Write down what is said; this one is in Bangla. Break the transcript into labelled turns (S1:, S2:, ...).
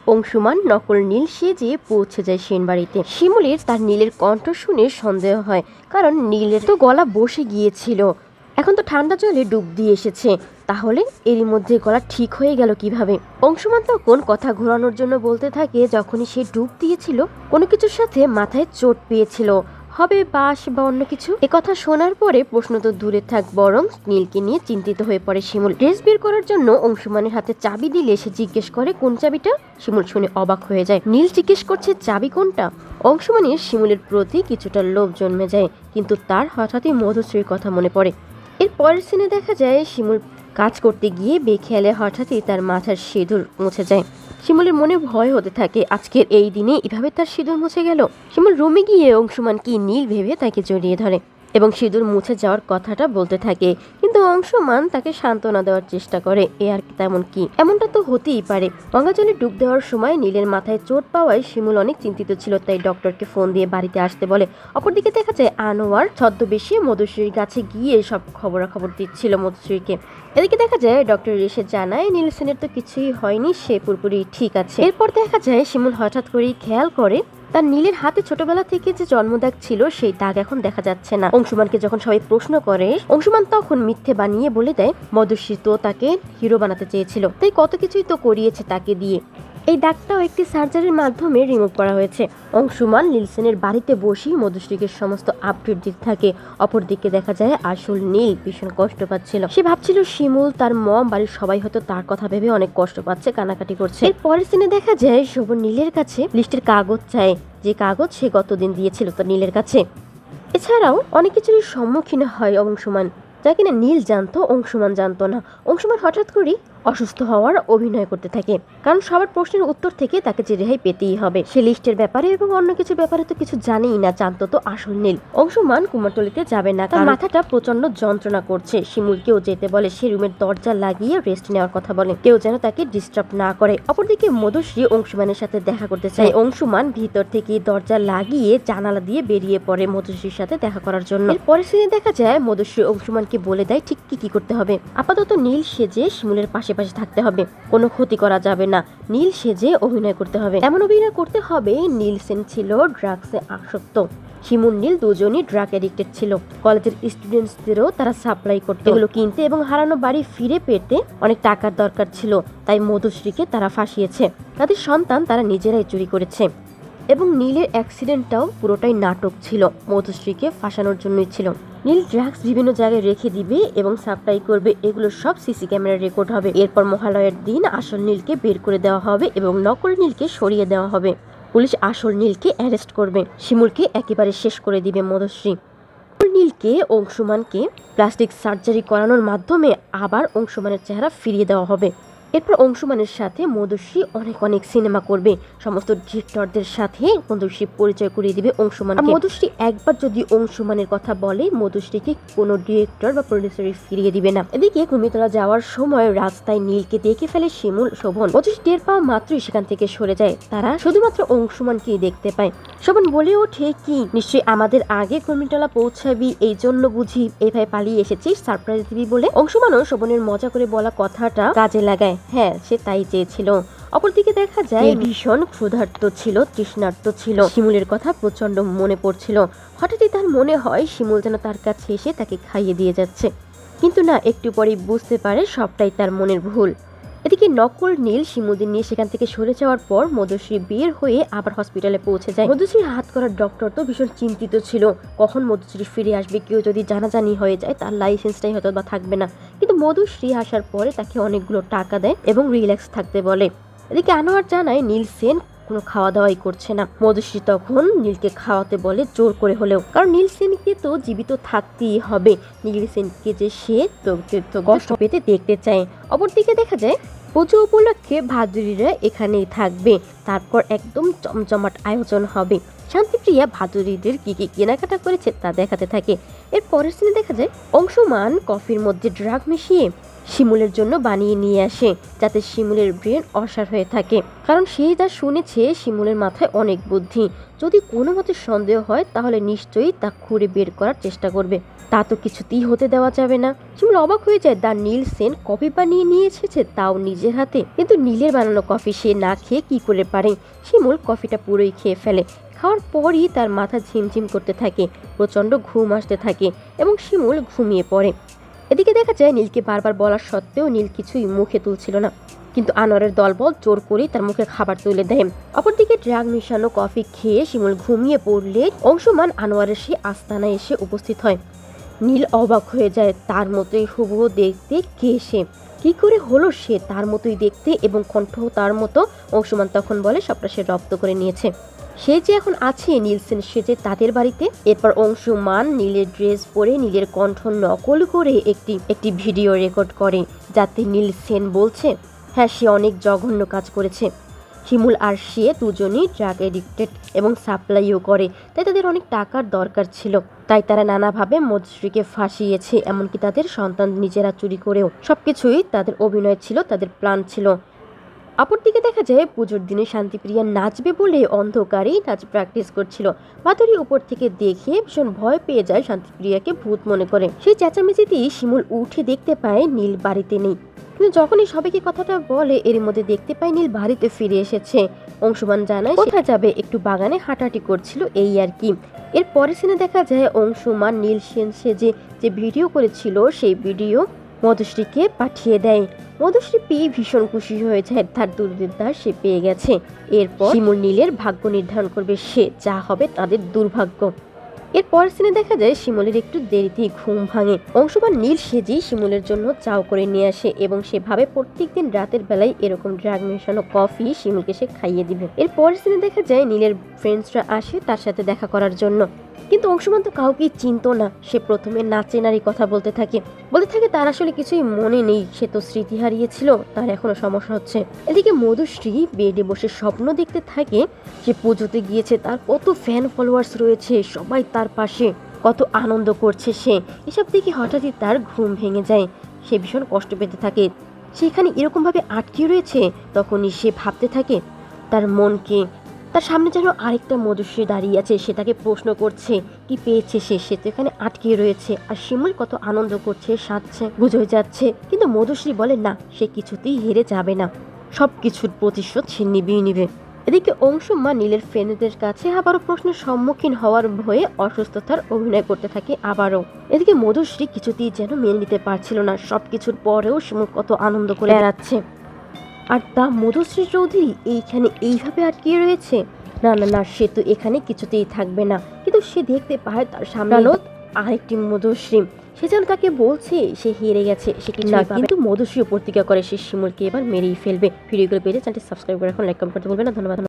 S1: অংশুমান নকল নীল সেজে পৌঁছে যায় সেনবাড়িতে। শিমুলের তার নীলের কণ্ঠ শুনে সন্দেহ হয়, কারণ নীলের তো গলা বসে গিয়েছিল, এখন তো ঠান্ডা জলে ডুব দিয়ে এসেছে, তাহলে এরই মধ্যে গলা ঠিক হয়ে গেল কিভাবে? অংশুমান তখন কথা ঘোরানোর জন্য বলতে থাকে, যখনই সে ডুব দিয়েছিল কোনো কিছুর সাথে মাথায় চোট পেয়েছিল, হবে বাঁশ বা অন্য কিছু। কথা শোনার পরে প্রশ্ন তো দূরে থাক, বরং নীলকে নিয়ে চিন্তিত হয়ে পড়ে শিমুল। ড্রেস বের করার জন্য অংশুমানের হাতে চাবি দিলে সে জিজ্ঞেস করে কোন চাবিটা। শিমুল শুনে অবাক হয়ে যায়। নীল জিজ্ঞেস করছে চাবি কোনটা। অংশুমানের শিমুলের প্রতি কিছুটা লোভ জন্মে যায়, কিন্তু তার হঠাৎই মধুশ্রীর কথা মনে পড়ে। এর পরের সিনে দেখা যায় শিমুল কাজ করতে গিয়ে বেখেয়ালে হঠাৎই তার মাথার সিঁদুর মুছে যায়। শিমুলের মনে ভয় হতে থাকে, আজকের এই দিনে এভাবে তার সিঁদুর মুছে গেল। শিমুল রুমে গিয়ে অংশুমান কি নীল ভেবে তাকে জড়িয়ে ধরে এবং সিঁদুর মুছে যাওয়ার কথাটা বলতে থাকে, কিন্তু অংশুমান তাকে সান্ত্বনা দেওয়ার চেষ্টা করে, এ আর তেমন কি, এমনটা তো হতেই পারে। গঙ্গা জলে ডুব দেওয়ার সময় নীলের মাথায় চোট পাওয়ায় শিমুল অনেক চিন্তিত ছিল, তাই ডক্টরকে ফোন দিয়ে বাড়িতে আসতে বলে। অপরদিকে দেখা যায় আনোয়ার ছদ্মবেশে মধুশ্রীর কাছে গিয়ে সব খবরাখবর দিচ্ছিল মধুশ্রীকে। এদিকে দেখা যায় ডক্টর এসে জানায় নীলসেনের তো কিছুই হয়নি, সে পুরোপুরি ঠিক আছে। এরপর দেখা যায় শিমুল হঠাৎ করেই খেয়াল করে তার নীলের হাতে ছোটবেলা থেকে যে জন্মদাগ ছিল সেই দাগ এখন দেখা যাচ্ছে না। অংশুমানকে যখন সবাই প্রশ্ন করে, অংশুমান তখন মিথ্যে বানিয়ে বলে দেয় মধুশ্রী তো তাকে হিরো বানাতে চেয়েছিল, তাই কত কিছুই তো করিয়েছে তাকে দিয়ে। এই দাগটাও একটি সার্জারির মাধ্যমে রিমুভ করা হয়েছে। অংশুমান নীলসেনের বাড়িতে বসেই মধুশ্রীকে সমস্ত আপডেট দিতে থাকে। অপরদিকে দেখা যায় আসল নীল ভীষণ কষ্ট পাচ্ছিল। সে ভাবছিল শিমুল, তার মম, বাড়ির সবাই হয়তো তার কথা ভেবে অনেক কষ্ট পাচ্ছে, কানাকাটি করছে। এর পরের সিনে দেখা যায় শোভন নীলের কাছে লিস্টের কাগজ চায়, যে কাগজ সে গতদিন দিয়েছিল তো নীলের কাছে। এছাড়াও অনেক কিছুর সম্মুখীন হয় অংশুমান, যা কিনা নীল জানতো, অংশুমান জানতো না। অংশুমান হঠাৎ করেই অসুস্থ হওয়ার অভিনয় করতে থাকে, কারণ সবার প্রশ্নের উত্তর থেকে তাকে যে রেহাই পেতেই হবে। সে লিস্টের ব্যাপারে এবং অন্য কিছুর ব্যাপারে তো কিছু জানেই না, জানতো তো আসল নীল। অংশুমান কুমারটলিতে যাবে না, তার মাথাটা প্রচন্ড যন্ত্রণা করছে। শিমুলকেও যেতে বলে, সে রুমের দরজা লাগিয়ে রেস্ট নেওয়ার কথা বলে, কেউ যেন তাকে ডিস্টার্ব না করে। অপরদিকে মধুশ্রী অংশুমানের সাথে দেখা করতে চায়। অংশুমান ভিতর থেকে দরজা লাগিয়ে জানালা দিয়ে বেরিয়ে পড়ে মধুশ্রীর সাথে দেখা করার জন্য। পরের সিনে দেখা যায় মধুশ্রী অংশুমানকে বলে দেয় ঠিক কি করতে হবে। আপাতত নীল সেজে শিমুলের পাশে থাকতে হবে, কোনো ক্ষতি করা যাবে না। নীল সেজে অভিনয় করতে হবে, এমন অভিনয় করতে হবে নীলসেন ছিল ড্রাগসে আসক্ত। শিমুল নীল দুজনই ড্রাগ এডিক্টেড ছিল। কলেজের স্টুডেন্টসদেরও তারা সাপ্লাই করত। এগুলো কিনতে এবং হারানো বাড়ি ফিরে পেতে অনেক টাকার দরকার ছিল, তাই মধুশ্রীকে তারা ফাঁসিয়েছে। তাদের সন্তান তারা নিজেরাই চুরি করেছে এবং নীলের অ্যাক্সিডেন্টটাও পুরোটাই নাটক ছিল, মধুশ্রীকে ফাঁসানোর জন্যই ছিল। নীল ড্রাগস বিভিন্ন জায়গায় রেখে দিবে এবং সাপ্লাই করবে, এগুলো সব সিসি ক্যামেরার রেকর্ড হবে। এরপর মহালয়ের দিন আসল নীলকে বের করে দেওয়া হবে এবং নকল নীলকে সরিয়ে দেওয়া হবে। পুলিশ আসল নীলকে অ্যারেস্ট করবে। শিমুলকে একেবারে শেষ করে দিবে মধুশ্রী। নীলকে অংশুমানকে প্লাস্টিক সার্জারি করানোর মাধ্যমে আবার অংশুমানের চেহারা ফিরিয়ে দেওয়া হবে। এরপর অংশুমানের সাথে মধুশ্রী অনেক সিনেমা করবে। সমস্ত ডিরেক্টরদের সাথে মধুশ্রী পরিচয় করিয়ে দিবে অংশুমান। মধুশ্রী একবার যদি অংশুমানের কথা বলে, মধুশ্রীকে কোনো ডিরেক্টর বা প্রডিউসার ফিরিয়ে দিবে না। এদিকে কুমিতলা যাওয়ার সময় রাস্তায় নীলকে দেখে ফেলে শিমুল, শোভন। মধুশ্রী টের পাওয়া মাত্রই সেখান থেকে সরে যায়। তারা শুধুমাত্র অংশুমানকেই দেখতে পায়। শোভন বলে ওঠে, কি নিশ্চয়ই আমাদের আগে কুমিতলা পৌঁছাবি, এই জন্য বুঝি এইভাবে পালিয়ে এসেছিস সারপ্রাইজ দিবি বলে। অংশুমানও শোভনের মজা করে বলা কথাটা কাজে লাগায়। হ্যাঁ, সে তাই চেয়েছিল। অপরদিকে দেখা যায় ভীষণ ক্ষুধার্ত ছিল, তৃষ্ণার্ত ছিল। শিমুলের কথা প্রচন্ড মনে পড়ছিল। হঠাৎই তার মনে হয় শিমুল যেন তার কাছে এসে তাকে খাইয়ে দিয়ে যাচ্ছে, কিন্তু না, একটু পরেই বুঝতে পারে সবটাই তার মনের ভুল। এদিকে নকল নীল শিমুলদের নিয়ে সেখান থেকে সরে যাওয়ার পর মধুশ্রী বের হয়ে আবার হসপিটালে পৌঁছে যায়। মধুশ্রীর হাত করার ডক্টর তো ভীষণ চিন্তিত ছিল, কখন মধুশ্রী ফিরে আসবে, কেউ যদি জানাজানি হয়ে যায় তার লাইসেন্সটাই হয়তো বা থাকবে না। কিন্তু মধুশ্রী আসার পরে তাকে অনেকগুলো টাকা দেয় এবং রিল্যাক্স থাকতে বলে। এদিকে আনোয়ার জানায় নীলসেন কোনো খাওয়া দাওয়াই করছে না। মধুশ্রী তখন নীলকে খাওয়াতে বলে, জোর করে হলেও, কারণ নীলসেনকে তো জীবিত থাকতেই হবে। নীলসেনকে যে সে তো কষ্ট পেতে দেখতে চায়। অপরদিকে দেখা যায় পুজো উপলক্ষে ভাদুরীরা এখানেই থাকবে, তারপর একদম জমজমাট আয়োজন হবে। শান্তিপ্রিয়া ভাদুরীদের কি কেনাকাটা করেছে তা দেখাতে থাকে। এর পরের সিনে দেখা যায় অংশুমান কফির মধ্যে ড্রাগ মিশিয়ে শিমুলের জন্য বানিয়ে নিয়ে আসে, যাতে শিমুলের ব্রেন অসাড় হয়ে থাকে। কারণ সে যা শুনেছে শিমুলের মাথায় অনেক বুদ্ধি, যদি কোনো মতে সন্দেহ হয় তাহলে নিশ্চয়ই তা খুঁড়ে বের করার চেষ্টা করবে। তা তো কিছুতেই হতে দেওয়া যাবে না। শিমুল অবাক হয়ে যায়, দা নীলসেন কফি বানিয়ে নিয়ে এসেছে, তাও নিজের হাতে। কিন্তু নীলের বানানো কফি সে না খেয়ে কি করে পারে। শিমুল কফিটা পুরোই খেয়ে ফেলে। খাওয়ার পরই তার মাথা ঝিমঝিম করতে থাকে, প্রচণ্ড ঘুম আসতে থাকে এবং শিমুল ঘুমিয়ে পড়ে। এদিকে দেখা যায় নীলকে বারবার বলা সত্ত্বেও নীল কিছুই মুখে তুলছিল না, কিন্তু আনোয়ারের দলবল জোর করেই তার মুখে খাবার তুলে দেয়। অপরদিকে ড্রাগ মিশানো কফি খেয়ে শিমুল ঘুমিয়ে পড়লে অংশুমান আনোয়ারের সেই আস্তানায় এসে উপস্থিত হয়। নীল অবাক হয়ে যায়, তার মতোই হুবহু দেখতে কে সে, কি করে হলো সে তার মতোই দেখতে এবং কণ্ঠ তার মতো। অংশুমান তখন বলে সবটা সে রপ্ত করে নিয়েছে, সে যে এখন আছে নীলসেন সেজে তাদের বাড়িতে। এরপর অংশুমান নীলের ড্রেস পরে নীলের কণ্ঠ নকল করে একটি ভিডিও রেকর্ড করে, যাতে নীলসেন বলছে হ্যাঁ সে অনেক জঘন্য কাজ করেছে। শিমুল আর সে দুজনেই ড্রাগ এডিক্টেড এবং সাপ্লাইও করে, তাই তাদের অনেক টাকার দরকার ছিল। তাই তারা নানাভাবে মধুশ্রীকে ফাঁসিয়েছে, এমনকি তাদের সন্তান নিজেরা চুরি করেও। সবকিছুই তাদের অভিনয় ছিল, তাদের প্ল্যান ছিল। অপরদিকে দেখা যায় পুজোর দিনে শান্তিপ্রিয়া নাচবে বলে অন্ধকারেই নাচ প্র্যাকটিস করছিল। বাদুড়ি উপর থেকে দেখে ভীষণ ভয় পেয়ে যায়, শান্তিপ্রিয়াকে ভূত মনে করে। সেই চেঁচামেচিতেই শিমুল উঠে দেখতে পায় নীল বাড়িতে নেই। কিন্তু যখনই সবাইকে কথাটা বলে এর মধ্যে দেখতে পায় নীল বাড়িতে ফিরে এসেছে। অংশুমান জানায় কোথায় যাবে, একটু বাগানে হাঁটাহাঁটি করছিল এই আর কি। এর পরে সিনে দেখা যায় অংশুমান নীল সেন সেজে যে ভিডিও করেছিল সেই ভিডিও মধুশ্রীকে পাঠিয়ে দেয়। মধুশ্রী পেয়ে ভীষণ খুশি হয়ে যায়, তার দুর্দার সে পেয়ে গেছে। এরপর শিমুল নীলের ভাগ্য নির্ধারণ করবে, সে যা হবে তাদের দুর্ভাগ্য। এর পরের সিনে দেখা যায় শিমুলের একটু দেরিতেই ঘুম ভাঙে। অংশুমান নীল সেজেই শিমুলের জন্য চাও করে নিয়ে আসে এবং সেভাবে প্রত্যেকদিন রাতের বেলায় এরকম ড্রাগ মেশানো কফি শিমুলকে সে খাইয়ে দিবে। এর পরের সিনে দেখা যায় নীলের ফ্রেন্ডসরা আসে তার সাথে দেখা করার জন্য, কিন্তু অংশুমান তো কাউকেই চিনতো না। সে প্রথমে নাচেনারই কথা বলতে থাকে তার আসলে কিছুই মনে নেই, সে তো স্মৃতি হারিয়েছিল, তার এখনো সমস্যা হচ্ছে। এদিকে মধুশ্রী বেডে বসে স্বপ্ন দেখতে থাকে, সে পুজোতে গিয়েছে, তার কত ফ্যান ফলোয়ার্স রয়েছে, সবাই তার পাশে, কত আনন্দ করছে সে। এসব দেখে হঠাৎই তার ঘুম ভেঙে যায়, সে ভীষণ কষ্ট পেতে থাকে। সেখানে এরকম ভাবে আটকে রয়েছে, তখনই সে ভাবতে থাকে তার মনকে। তার সামনে যেন আরেকটা মধুশ্রী দাঁড়িয়ে আছে, সে তাকে প্রশ্ন করছে কি পেয়েছে সে তো এখানে আটকে রয়েছে। আর শিমুল কত আনন্দ করছে, সাজছে, বুঝে যাচ্ছে, কিন্তু মধুশ্রী বলে না, সে কিছুতেই হেরে যাবে না, সবকিছুর প্রতিশোধ সে নিবেই নিবে। এদিকে অংশুমান নীলের ফ্রেন্ডদের কাছে আবারও প্রশ্নের সম্মুখীন হওয়ার ভয়ে অসুস্থতার অভিনয় করতে থাকে আবারও। এদিকে মধুশ্রী কিছুতেই যেন মেনে নিতে পারছিল না, সবকিছুর পরেও শিমুল কত আনন্দ করে বেড়াচ্ছে। আর তা মধুশ্রী চৌধুরী এইখানে এইভাবে আটকে রয়েছে, না না না, সে তো এখানে কিছুতেই থাকবে না। কিন্তু সে দেখতে পায় তার সামনে আরেকটি মধুশ্রী, সে যেন তাকে বলছে সে হেরে গেছে, সে কিছু না। কিন্তু মধুশ্রী প্রতিজ্ঞা করে সে শিমুলকে এবার মেরেই ফেলবে। ভিডিওগুলো পেয়ে চ্যানেলটি সাবস্ক্রাইব করে এখন লাইক কমেন্ট করতে ভুলবেন না। ধন্যবাদ।